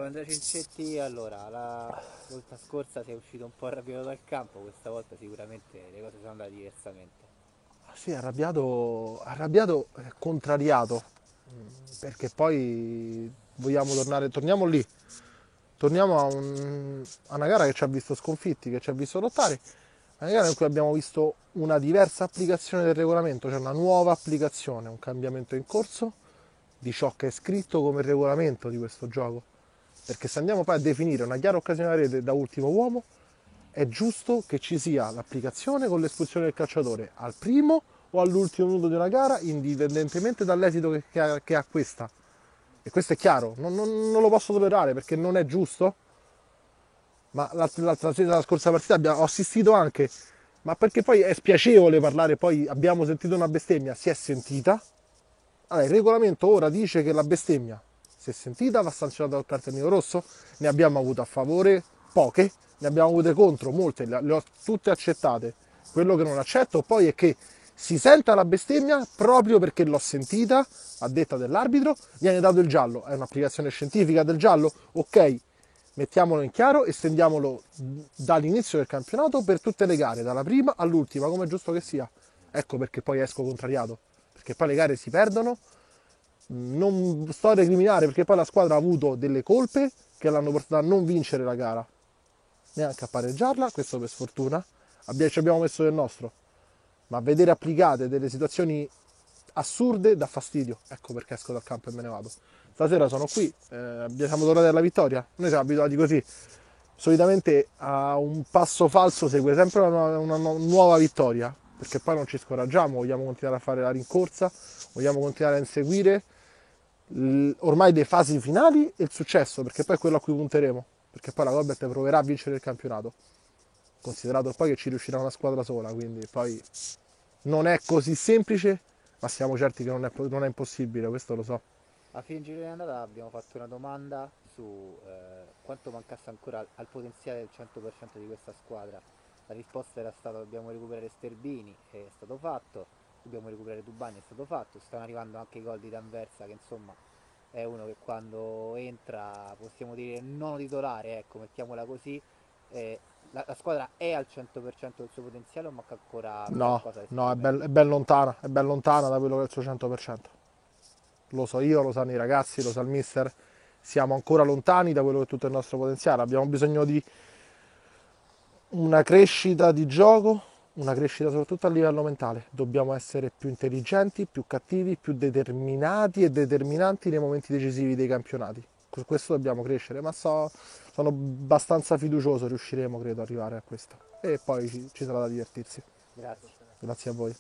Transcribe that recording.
Andrea Cincetti, allora, la volta scorsa sei uscito un po' arrabbiato dal campo, questa volta sicuramente le cose sono andate diversamente. Sì, arrabbiato, contrariato, perché poi vogliamo tornare, torniamo lì, torniamo a una gara che ci ha visto sconfitti, che ci ha visto lottare, una gara in cui abbiamo visto una diversa applicazione del regolamento, cioè una nuova applicazione, un cambiamento in corso di ciò che è scritto come regolamento di questo gioco. Perché se andiamo poi a definire una chiara occasione da rete da ultimo uomo, è giusto che ci sia l'applicazione con l'espulsione del calciatore al primo o all'ultimo minuto di una gara, indipendentemente dall'esito che ha questa. E questo è chiaro, non lo posso tollerare perché non è giusto. Ma la scorsa partita ho assistito anche, ma perché poi è spiacevole parlare, poi abbiamo sentito una bestemmia, si è sentita. Allora, il regolamento ora dice che la bestemmia, se sentita, va sanzionata dal cartellino rosso. Ne abbiamo avute a favore poche, ne abbiamo avute contro molte, le ho tutte accettate. Quello che non accetto poi è che si senta la bestemmia proprio perché l'ho sentita, a detta dell'arbitro, viene dato il giallo. È un'applicazione scientifica del giallo? Ok, mettiamolo in chiaro e stendiamolo dall'inizio del campionato per tutte le gare, dalla prima all'ultima, come è giusto che sia. Ecco perché poi esco contrariato, perché poi le gare si perdono. Non sto a recriminare perché poi la squadra ha avuto delle colpe che l'hanno portata a non vincere la gara, neanche a pareggiarla, questo per sfortuna. Ci abbiamo messo del nostro, ma vedere applicate delle situazioni assurde dà fastidio. Ecco perché esco dal campo e me ne vado. Stasera sono qui, siamo tornati alla vittoria. Noi siamo abituati così. Solitamente a un passo falso segue sempre una nuova vittoria, perché poi non ci scoraggiamo, vogliamo continuare a fare la rincorsa, vogliamo continuare a inseguire ormai le fasi finali e il successo, perché poi è quello a cui punteremo, perché poi la Gobert proverà a vincere il campionato, considerato poi che ci riuscirà una squadra sola, quindi poi non è così semplice, ma siamo certi che non è impossibile, questo lo so. A fine giro di andata abbiamo fatto una domanda su quanto mancasse ancora al potenziale del 100% di questa squadra. La risposta era stata dobbiamo recuperare Sterbini, e è stato fatto, dobbiamo recuperare Tubani, è stato fatto, stanno arrivando anche i gol di D'Anversa che insomma è uno che quando entra possiamo dire non titolare, ecco, mettiamola così. eh, la squadra è al 100% del suo potenziale o manca ancora No, qualcosa di no, supplementare? è ben lontana da quello che è il suo 100%. Lo so io, lo sanno i ragazzi, lo sa il mister. Siamo ancora lontani da quello che è tutto il nostro potenziale. Abbiamo bisogno di una crescita di gioco, una crescita soprattutto a livello mentale. Dobbiamo essere più intelligenti, più cattivi, più determinati e determinanti nei momenti decisivi dei campionati. Con questo dobbiamo crescere, ma sono abbastanza fiducioso, riusciremo credo ad arrivare a questo. E poi ci sarà da divertirsi. Grazie. Grazie a voi.